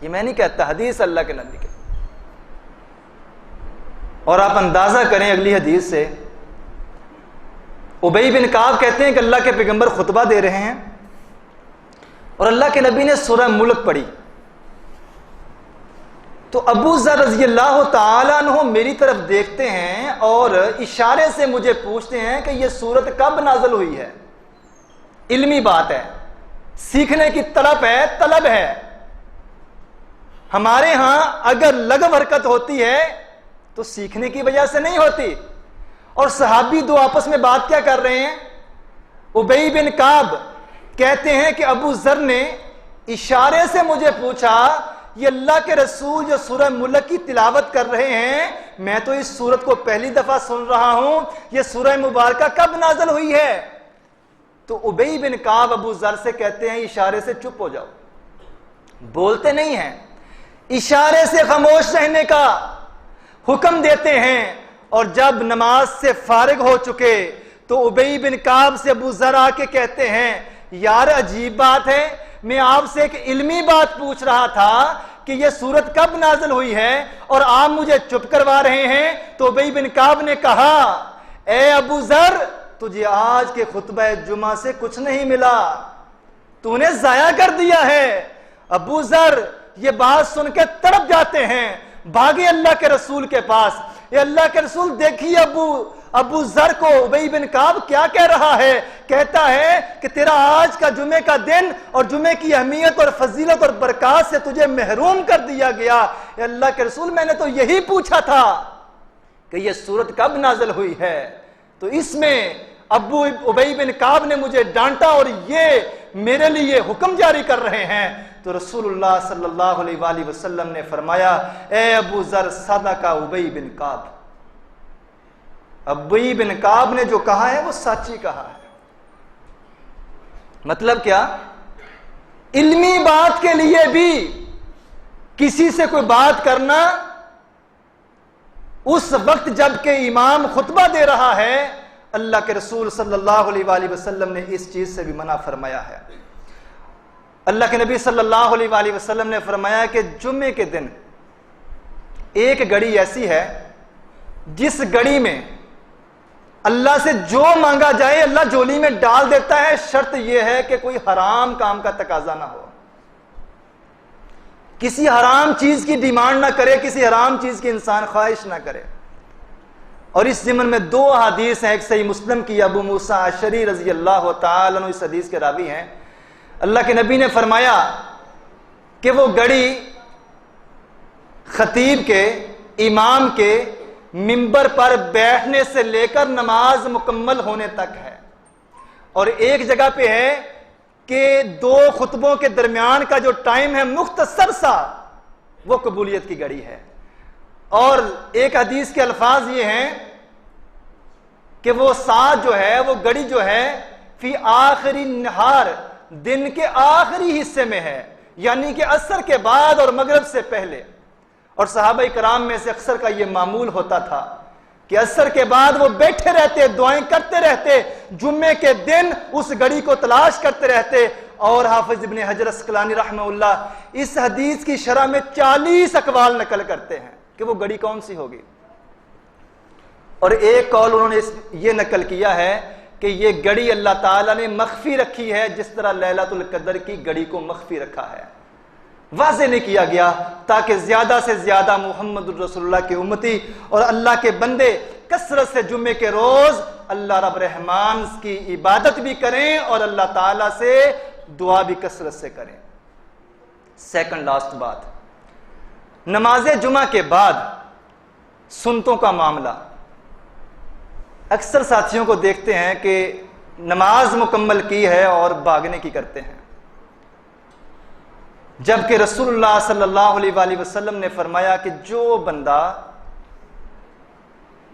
یہ میں نہیں کہتا، حدیث اللہ کے نبی کے. اور آپ اندازہ کریں اگلی حدیث سے، ابی بن کعب کہتے ہیں کہ اللہ کے پیغمبر خطبہ دے رہے ہیں اور اللہ کے نبی نے سورہ ملک پڑھی، تو ابو ذر رضی اللہ تعالیٰ عنہ میری طرف دیکھتے ہیں اور اشارے سے مجھے پوچھتے ہیں کہ یہ سورت کب نازل ہوئی ہے. علمی بات ہے، سیکھنے کی طلب ہے. ہمارے ہاں اگر لغو حرکت ہوتی ہے تو سیکھنے کی وجہ سے نہیں ہوتی. اور صحابی دو آپس میں بات کیا کر رہے ہیں؟ ابی بن کعب کہتے ہیں کہ ابو ذر نے اشارے سے مجھے پوچھا، یہ اللہ کے رسول جو سورہ ملک کی تلاوت کر رہے ہیں، میں تو اس سورت کو پہلی دفعہ سن رہا ہوں، یہ سورہ مبارکہ کب نازل ہوئی ہے؟ تو ابی بن کعب ابو ذر سے کہتے ہیں اشارے سے چپ ہو جاؤ، بولتے نہیں ہیں، اشارے سے خاموش رہنے کا حکم دیتے ہیں. اور جب نماز سے فارغ ہو چکے تو ابی بن کعب سے ابو ذر آ کے کہتے ہیں، یار عجیب بات ہے، میں آپ سے ایک علمی بات پوچھ رہا تھا کہ یہ سورت کب نازل ہوئی ہے اور آپ مجھے چپ کروا رہے ہیں. تو ابی بن کعب نے کہا، اے ابو ذر، تجھے آج کے خطبہ جمعہ سے کچھ نہیں ملا، تو نے ضائع کر دیا ہے. ابو ذر یہ بات سن کے تڑپ جاتے ہیں، بھاگے اللہ کے رسول کے پاس. اے اللہ کے رسول دیکھیے ابو ذر کو ابی بن کعب کیا کہہ رہا ہے. کہتا ہے کہ تیرا آج کا جمعے کا دن اور جمعے کی اہمیت اور فضیلت اور برکات سے تجھے محروم کر دیا گیا. اے اللہ کے رسول میں نے تو یہی پوچھا تھا کہ یہ سورت کب نازل ہوئی ہے. تو اس میں ابی بن کعب نے مجھے ڈانٹا اور یہ میرے لیے حکم جاری کر رہے ہیں. تو رسول اللہ صلی اللہ علیہ وآلہ وسلم نے فرمایا، اے ابو ذر صدق ابی بن کعب، ابی بن کعب نے جو کہا ہے وہ سچی کہا ہے. مطلب کیا؟ علمی بات کے لیے بھی کسی سے کوئی بات کرنا اس وقت جب کہ امام خطبہ دے رہا ہے، اللہ کے رسول صلی اللہ علیہ وآلہ وسلم نے اس چیز سے بھی منع فرمایا ہے. اللہ کے نبی صلی اللہ علیہ وآلہ وسلم نے فرمایا کہ جمعے کے دن ایک گھڑی ایسی ہے جس گھڑی میں اللہ سے جو مانگا جائے اللہ جولی میں ڈال دیتا ہے. شرط یہ ہے کہ کوئی حرام کام کا تقاضا نہ ہو، کسی حرام چیز کی ڈیمانڈ نہ کرے، کسی حرام چیز کی انسان خواہش نہ کرے. اور اس ضمن میں دو حدیث ہیں، ایک صحیح مسلم کی، ابو موسیٰ اشعری رضی اللہ تعالیٰ عنہ اس حدیث کے راوی ہیں. اللہ کے نبی نے فرمایا کہ وہ گھڑی خطیب کے، امام کے منبر پر بیٹھنے سے لے کر نماز مکمل ہونے تک ہے. اور ایک جگہ پہ ہے کہ دو خطبوں کے درمیان کا جو ٹائم ہے مختصر سا، وہ قبولیت کی گھڑی ہے. اور ایک حدیث کے الفاظ یہ ہیں کہ وہ ساتھ جو ہے، وہ گھڑی جو ہے، فی آخری نہار، دن کے آخری حصے میں ہے، یعنی کہ عصر کے بعد اور مغرب سے پہلے. اور صحابہ کرام میں سے اکثر کا یہ معمول ہوتا تھا کہ عصر کے بعد وہ بیٹھے رہتے، دعائیں کرتے رہتے، جمعے کے دن اس گھڑی کو تلاش کرتے رہتے. اور حافظ ابن حجر عسقلانی رحمہ اللہ اس حدیث کی شرح میں 40 اقوال نقل کرتے ہیں کہ وہ گھڑی کون سی ہوگی. اور ایک قول انہوں نے یہ نقل کیا ہے کہ یہ گھڑی اللہ تعالیٰ نے مخفی رکھی ہے، جس طرح لیلۃ القدر کی گھڑی کو مخفی رکھا ہے، واضح نہیں کیا گیا، تاکہ زیادہ سے زیادہ محمد الرسول اللہ کے امتی اور اللہ کے بندے کثرت سے جمعے کے روز اللہ رب رحمان کی عبادت بھی کریں اور اللہ تعالیٰ سے دعا بھی کثرت سے کریں. سیکنڈ لاسٹ بات، نماز جمعہ کے بعد سنتوں کا معاملہ. اکثر ساتھیوں کو دیکھتے ہیں کہ نماز مکمل کی ہے اور بھاگنے کی کرتے ہیں، جبکہ رسول اللہ صلی اللہ علیہ وآلہ وسلم نے فرمایا کہ جو بندہ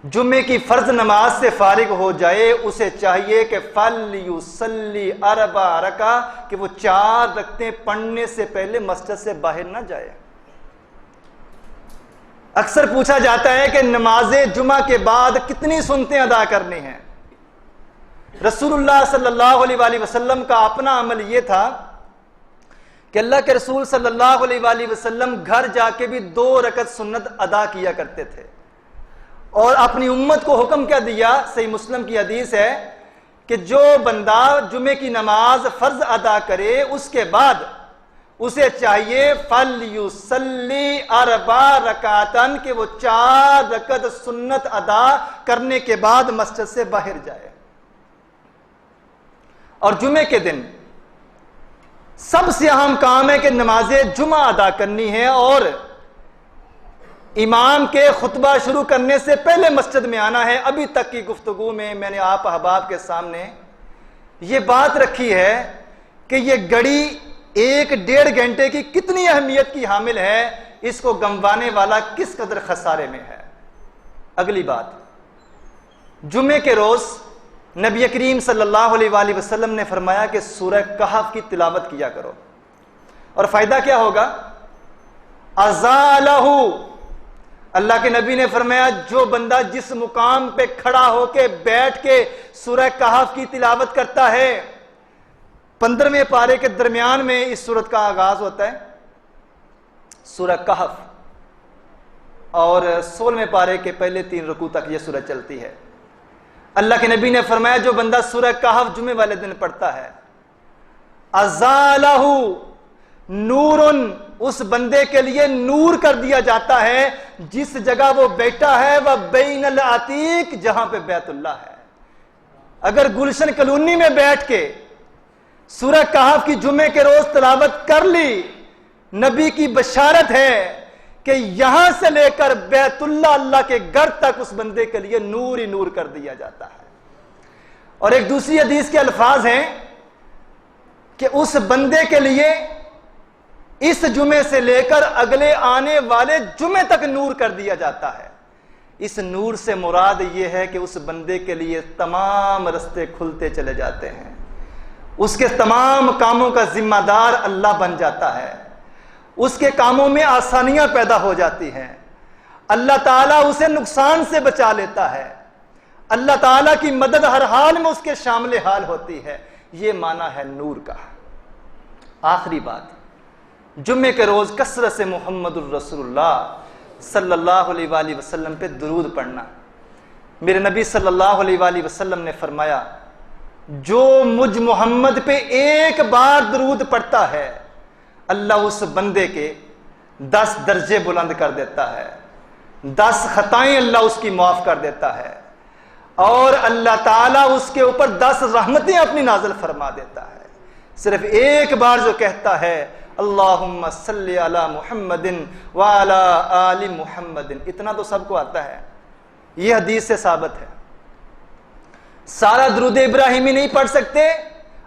جمعے کی فرض نماز سے فارغ ہو جائے اسے چاہیے کہ فَلْيُصَلِّ 4 رکعۃ، کہ وہ 4 رکعتیں پڑھنے سے پہلے مسجد سے باہر نہ جائے. اکثر پوچھا جاتا ہے کہ نماز جمعہ کے بعد کتنی سنتیں ادا کرنی ہیں. رسول اللہ صلی اللہ علیہ وآلہ وسلم کا اپنا عمل یہ تھا کہ اللہ کے رسول صلی اللہ علیہ وآلہ وسلم گھر جا کے بھی 2 رکعت سنت ادا کیا کرتے تھے، اور اپنی امت کو حکم کیا دیا؟ صحیح مسلم کی حدیث ہے کہ جو بندہ جمعے کی نماز فرض ادا کرے اس کے بعد اسے چاہیے فَلْيُصَلِّ 4 رکعتاً، کہ وہ 4 رکعت سنت ادا کرنے کے بعد مسجد سے باہر جائے۔ اور جمعے کے دن سب سے اہم کام ہے کہ نماز جمعہ ادا کرنی ہے، اور امام کے خطبہ شروع کرنے سے پہلے مسجد میں آنا ہے۔ ابھی تک کی گفتگو میں میں نے آپ احباب کے سامنے یہ بات رکھی ہے کہ یہ گھڑی 1-1.5 گھنٹے کی کتنی اہمیت کی حامل ہے، اس کو گنوانے والا کس قدر خسارے میں ہے۔ اگلی بات، جمعے کے روز نبی کریم صلی اللہ علیہ وآلہ وسلم نے فرمایا کہ سورہ کہف کی تلاوت کیا کرو، اور فائدہ کیا ہوگا؟ ازالہ، اللہ کے نبی نے فرمایا جو بندہ جس مقام پہ کھڑا ہو کے بیٹھ کے سورہ کہف کی تلاوت کرتا ہے، 15ویں پارے کے درمیان میں اس سورت کا آغاز ہوتا ہے سورہ کہف، اور 16ویں پارے کے پہلے 3 رکوع تک یہ سورت چلتی ہے۔ اللہ کے نبی نے فرمایا جو بندہ سورہ کہف جمعے والے دن پڑھتا ہے، ازالہ نورن، اس بندے کے لیے نور کر دیا جاتا ہے جس جگہ وہ بیٹھا ہے، وہ بین العتیق، جہاں پہ بیت اللہ ہے۔ اگر گلشن کالونی میں بیٹھ کے سورہ کہف کی جمعے کے روز تلاوت کر لی، نبی کی بشارت ہے کہ یہاں سے لے کر بیت اللہ، اللہ کے گھر تک اس بندے کے لیے نور ہی نور کر دیا جاتا ہے۔ اور ایک دوسری حدیث کے الفاظ ہیں کہ اس بندے کے لیے اس جمعے سے لے کر اگلے آنے والے جمعے تک نور کر دیا جاتا ہے۔ اس نور سے مراد یہ ہے کہ اس بندے کے لیے تمام رستے کھلتے چلے جاتے ہیں، اس کے تمام کاموں کا ذمہ دار اللہ بن جاتا ہے، اس کے کاموں میں آسانیاں پیدا ہو جاتی ہیں، اللہ تعالیٰ اسے نقصان سے بچا لیتا ہے، اللہ تعالیٰ کی مدد ہر حال میں اس کے شامل حال ہوتی ہے۔ یہ معنی ہے نور کا۔ آخری بات، جمعے کے روز کثرت سے محمد الرسول اللہ صلی اللہ علیہ وآلہ وسلم پہ درود پڑھنا۔ میرے نبی صلی اللہ علیہ وآلہ وسلم نے فرمایا جو مجھ محمد پہ ایک بار درود پڑھتا ہے، اللہ اس بندے کے 10 درجے بلند کر دیتا ہے، 10 خطائیں اللہ اس کی معاف کر دیتا ہے، اور اللہ تعالیٰ اس کے اوپر 10 رحمتیں اپنی نازل فرما دیتا ہے۔ صرف ایک بار جو کہتا ہے اللہم صلی علی محمد وعلی آل محمد، اتنا تو سب کو آتا ہے، یہ حدیث سے ثابت ہے۔ سارا درود ابراہیمی نہیں پڑھ سکتے،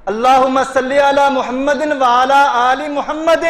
اللہم صلی علی محمد وعلی آل محمد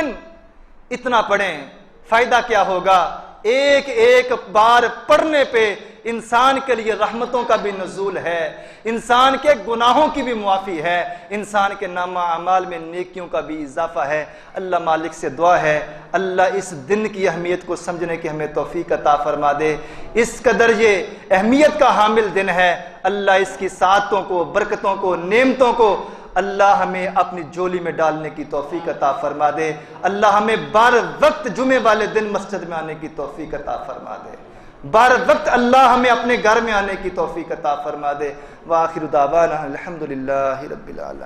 اتنا پڑھیں۔ فائدہ کیا ہوگا؟ ایک ایک بار پڑھنے پہ انسان کے لیے رحمتوں کا بھی نزول ہے، انسان کے گناہوں کی بھی معافی ہے، انسان کے نامہ اعمال میں نیکیوں کا بھی اضافہ ہے۔ اللہ مالک سے دعا ہے اللہ اس دن کی اہمیت کو سمجھنے کی ہمیں توفیق عطا فرما دے۔ اس قدر یہ اہمیت کا حامل دن ہے، اللہ اس کی سعادتوں کو، برکتوں کو، نعمتوں کو اللہ ہمیں اپنی جولی میں ڈالنے کی توفیق عطا فرما دے۔ اللہ ہمیں بار وقت جمعے والے دن مسجد میں آنے کی توفیق عطا فرما دے، بار وقت اللہ ہمیں اپنے گھر میں آنے کی توفیق عطا فرما دے۔ وآخر دعوانا الحمدللہ رب العالمین۔